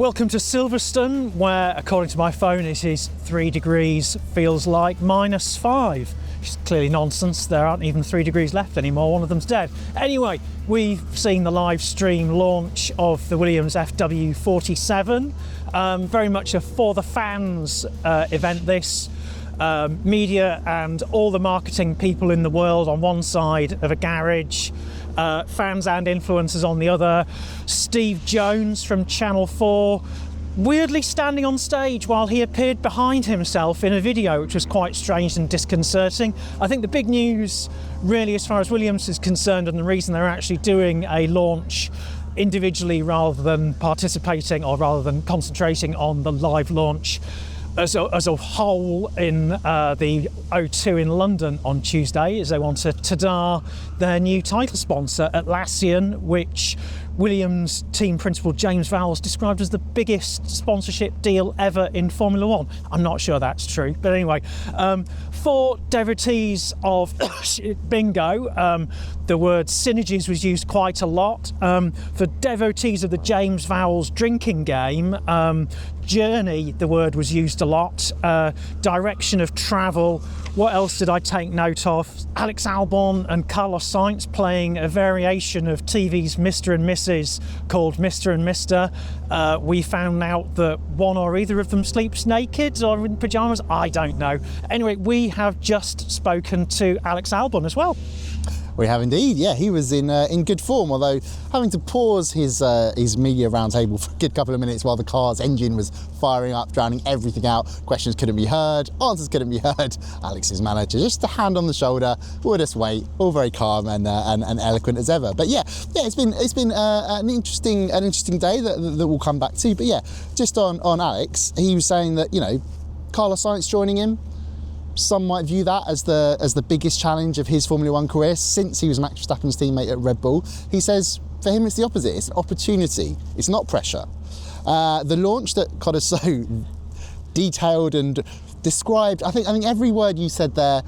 Welcome to Silverstone, where, according to my phone, it is 3 degrees, feels like -5. Which is clearly nonsense. There aren't even 3 degrees left anymore. One of them's dead. Anyway, we've seen the live stream launch of the Williams FW47. Very much a for the fans event, this. Media and all the marketing people in the world on one side of a garage, fans and influencers on the other. Steve Jones from Channel 4 weirdly standing on stage while he appeared behind himself in a video, which was quite strange and disconcerting. I think the big news really, as far as Williams is concerned, and the reason they're actually doing a launch individually rather than participating or rather than concentrating on the live launch as a whole in the O2 in London on Tuesday, is they want to ta-da their new title sponsor, Atlassian, which Williams team principal James Vowles described as the biggest sponsorship deal ever in Formula One. I'm not sure that's true, but anyway, for devotees of bingo, the word synergies was used quite a lot. For devotees of the James Vowles drinking game, journey, the word was used a lot. Direction of travel. What else did I take note of? Alex Albon and Carlos Sainz playing a variation of TV's Mr. and Mrs. called Mr. and Mr. We found out that one or either of them sleeps naked or in pyjamas. I don't know. Anyway, we have just spoken to Alex Albon as well. We have indeed, yeah. He was in good form, although having to pause his media roundtable for a good couple of minutes while the car's engine was firing up, drowning everything out. Questions couldn't be heard, answers couldn't be heard. Alex's manager, just a hand on the shoulder, we'll just wait, all very calm and eloquent as ever. But yeah, it's been an interesting day that we'll come back to. But yeah, just on Alex, he was saying that, you know, Carlos Sainz joining him, some might view that as the biggest challenge of his Formula One career since he was Max Verstappen's teammate at Red Bull. He says for him it's the opposite. It's an opportunity. It's not pressure. The launch that kind of so detailed and described, I think every word you said there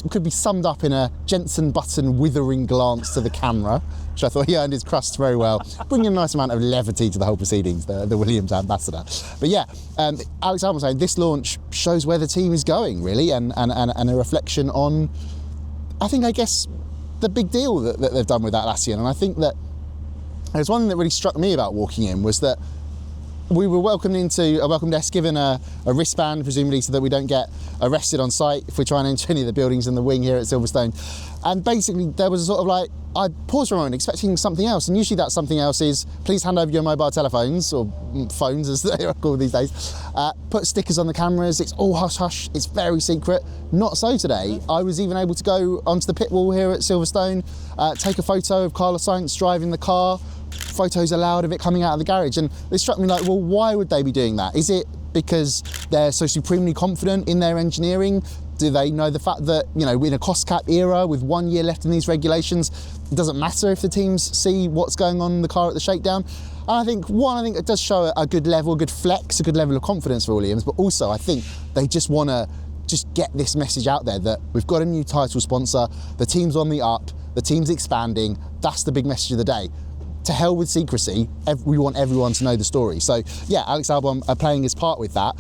could be summed up in a Jensen Button withering glance to the camera, which I thought he earned his crust very well, bringing a nice amount of levity to the whole proceedings, the Williams ambassador. But yeah, Alex Albon saying this launch shows where the team is going, really, and a reflection on, I guess, the big deal that they've done with Atlassian. And I think that there's one thing that really struck me about walking in was that we were welcomed into a welcome desk, given a wristband, presumably so that we don't get arrested on site if we try and enter any of the buildings in the wing here at Silverstone. And basically there was a sort of like, I paused for a moment expecting something else, and usually that something else is, please hand over your mobile telephones, or phones as they are called these days, put stickers on the cameras, it's all hush hush, it's very secret. Not so today. I was even able to go onto the pit wall here at Silverstone, take a photo of Carlos Sainz driving the car, photos allowed of it coming out of the garage, and it struck me like, well, why would they be doing that? Is it because they're so supremely confident in their engineering? Do they know the fact that, you know, in a cost cap era with 1 year left in these regulations, it doesn't matter if the teams see what's going on in the car at the shakedown? And I think it does show a good level, a good flex, a good level of confidence for Williams, but also I think they just want to just get this message out there that we've got a new title sponsor, the team's on the up, the team's expanding. That's the big message of the day. To hell with secrecy, we want everyone to know the story. So yeah, Alex Albon playing his part with that.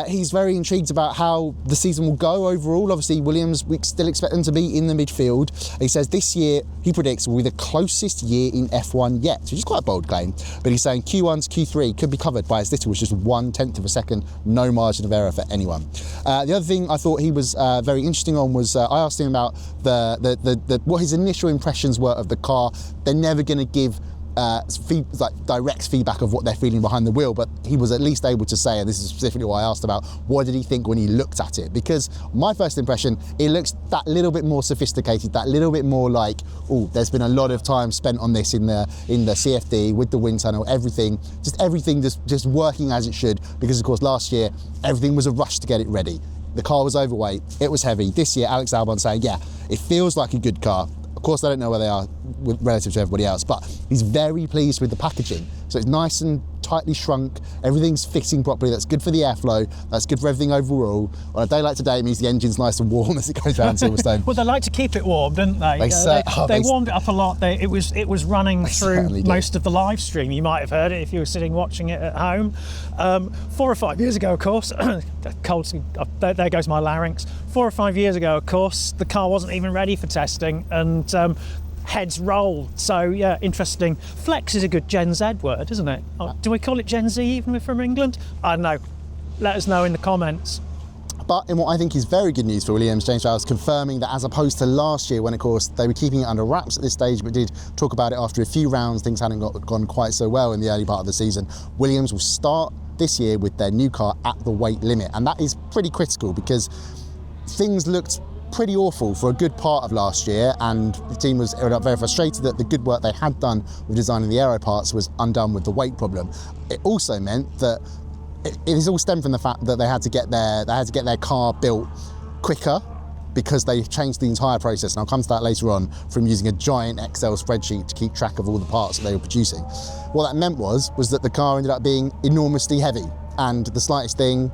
He's very intrigued about how the season will go overall. Obviously Williams, we still expect them to be in the midfield. He says this year, he predicts, will be the closest year in F1 yet, which is quite a bold claim. But he's saying Q1 to Q3 could be covered by as little as just 1/10 of a second, no margin of error for anyone. The other thing I thought he was very interesting on was, I asked him about what his initial impressions were of the car. They're never going to give direct feedback of what they're feeling behind the wheel, but he was at least able to say, and this is specifically what I asked about, what did he think when he looked at it? Because my first impression, it looks that little bit more sophisticated, that little bit more like, oh, there's been a lot of time spent on this in the CFD with the wind tunnel, everything just working as it should, because of course last year everything was a rush to get it ready. The car was overweight, it was heavy. This year Alex Albon saying, yeah, it feels like a good car. Of course, I don't know where they are relative to everybody else, but he's very pleased with the packaging. So it's nice and tightly shrunk, everything's fitting properly, that's good for the airflow, that's good for everything overall. On a day like today, it means the engine's nice and warm as it goes around Silverstone. Well, they like to keep it warm, didn't they? They warmed it up a lot. It was running through most of the live stream. You might have heard it if you were sitting watching it at home. 4 or 5 years ago, of course, there goes my larynx. 4 or 5 years ago, of course, the car wasn't even ready for testing, and heads rolled. So yeah, interesting. Flex is a good Gen Z word, isn't it? Do we call it Gen Z even if we're from England? I don't know. Let us know in the comments. But in what I think is very good news for Williams, James Vowles confirming that as opposed to last year, when of course they were keeping it under wraps at this stage, but did talk about it after a few rounds, things hadn't gone quite so well in the early part of the season. Williams will start this year with their new car at the weight limit, and that is pretty critical because things looked pretty awful for a good part of last year, and the team was very frustrated that the good work they had done with designing the aero parts was undone with the weight problem. It also meant that it is all stemmed from the fact that they had to get their car built quicker because they changed the entire process, and I'll come to that later on, from using a giant Excel spreadsheet to keep track of all the parts that they were producing. What that meant was that the car ended up being enormously heavy, and the slightest thing,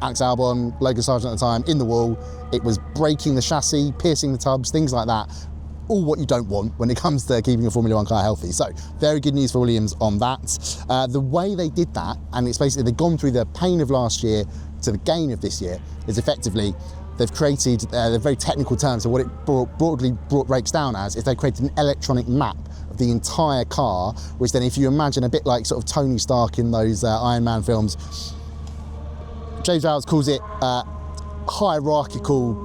Alex Albon, Logan Sargent at the time, in the wall, it was breaking the chassis, piercing the tubs, things like that. All what you don't want when it comes to keeping a Formula 1 car healthy. So, very good news for Williams on that. The way they did that, and it's basically they've gone through the pain of last year to the gain of this year, is effectively they've created, the very technical terms of what it broadly breaks down as, is they created an electronic map of the entire car, which then, if you imagine a bit like sort of Tony Stark in those Iron Man films, James Vowles calls it hierarchical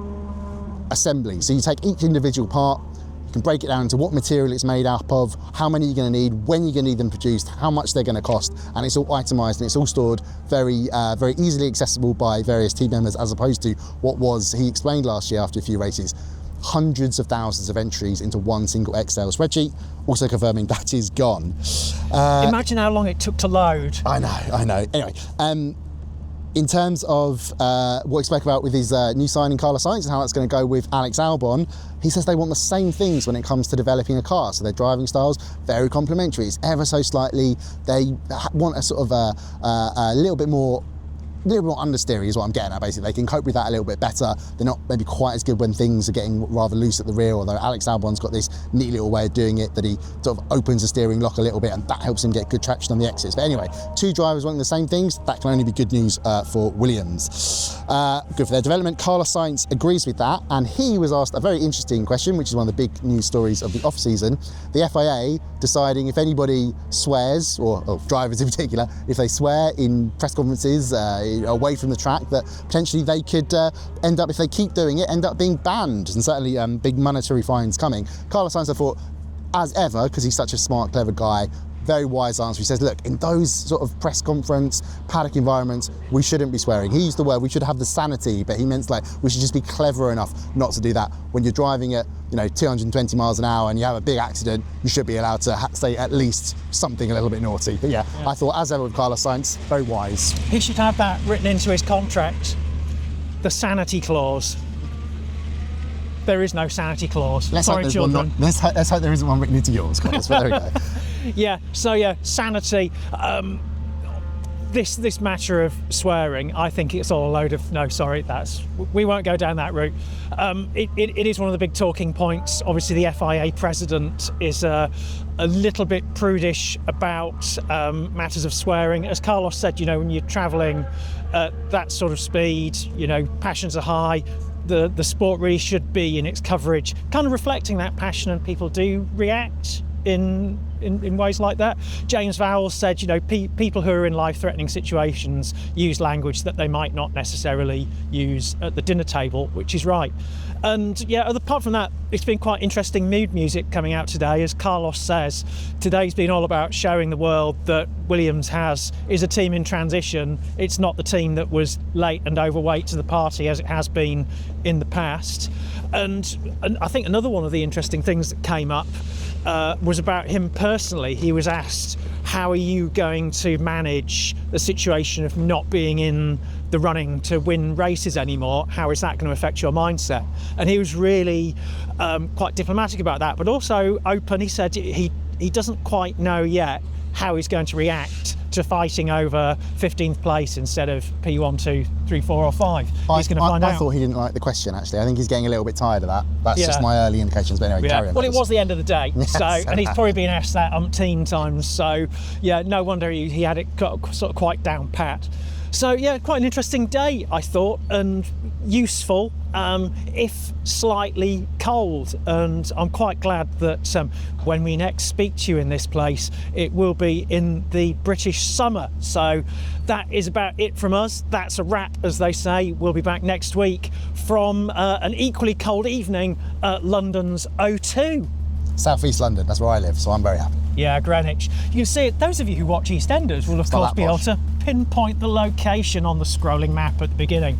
assembly. So you take each individual part, you can break it down into what material it's made up of, how many you're going to need, when you're going to need them produced, how much they're going to cost, and it's all itemised and it's all stored very easily accessible by various team members, as opposed to what was, he explained last year after a few races, hundreds of thousands of entries into one single Excel spreadsheet, also confirming that is gone. Imagine how long it took to load. I know. Anyway, in terms of what he spoke about with his new signing Carlos Sainz and how that's going to go with Alex Albon, he says they want the same things when it comes to developing a car. So their driving styles, very complementary. It's ever so slightly, they want a sort of a little bit more understeering is what I'm getting at, basically. They can cope with that a little bit better. They're not maybe quite as good when things are getting rather loose at the rear, although Alex Albon's got this neat little way of doing it that he sort of opens the steering lock a little bit, and that helps him get good traction on the exits. But anyway, two drivers wanting the same things, that can only be good news for Williams. Good for their development. Carlos Sainz agrees with that, and he was asked a very interesting question, which is one of the big news stories of the off-season. The FIA deciding if anybody swears, or drivers in particular, if they swear in press conferences, away from the track, that potentially they could end up, if they keep doing it, end up being banned, and certainly big monetary fines coming. Carlos Sainz, I thought, as ever, because he's such a smart, clever guy, very wise answer. He says, look, in those sort of press conference, paddock environments, we shouldn't be swearing. He used the word, we should have the sanity, but he meant like, we should just be clever enough not to do that. When you're driving at 220 miles an hour and you have a big accident, you should be allowed to say at least something a little bit naughty. But yeah, I thought, as ever with Carlos Sainz, very wise. He should have that written into his contract, the sanity clause. There is no sanity clause. Sorry, children. Let's hope there isn't one written into yours, guys. But there we go. Sanity. This matter of swearing, I think it's all a load of we won't go down that route. It is one of the big talking points. Obviously, the FIA president is a little bit prudish about matters of swearing. As Carlos said, when you're travelling at that sort of speed, passions are high. The sport really should be in its coverage kind of reflecting that passion, and people do react in ways like that. James Vowles said, people who are in life-threatening situations use language that they might not necessarily use at the dinner table, which is right. And apart from that, it's been quite interesting mood music coming out today. As Carlos says, today's been all about showing the world that Williams is a team in transition. It's not the team that was late and overweight to the party as it has been in the past. And I think another one of the interesting things that came up was about him personally. He was asked, how are you going to manage the situation of not being in the running to win races anymore? How is that going to affect your mindset? And he was really quite diplomatic about that, but also open. He said he doesn't quite know yet how he's going to react to fighting over 15th place instead of P1, 2, 3, 4 or 5. He's going to find out. I thought he didn't like the question, actually. I think he's getting a little bit tired of that. That's Yeah. just my early indications, but anyway, carry on. Well, it was the end of the day, Yes. so, and he's probably been asked that umpteen times, so yeah, no wonder he had it got sort of quite down pat. So yeah, quite an interesting day, I thought, and useful, if slightly cold. And I'm quite glad that when we next speak to you in this place, it will be in the British summer. So that is about it from us. That's a wrap, as they say. We'll be back next week from an equally cold evening at London's O2. South East London, that's where I live, so I'm very happy. Yeah, Greenwich. You can see it. Those of you who watch EastEnders will of not course that be able posh. to pinpoint the location on the scrolling map at the beginning.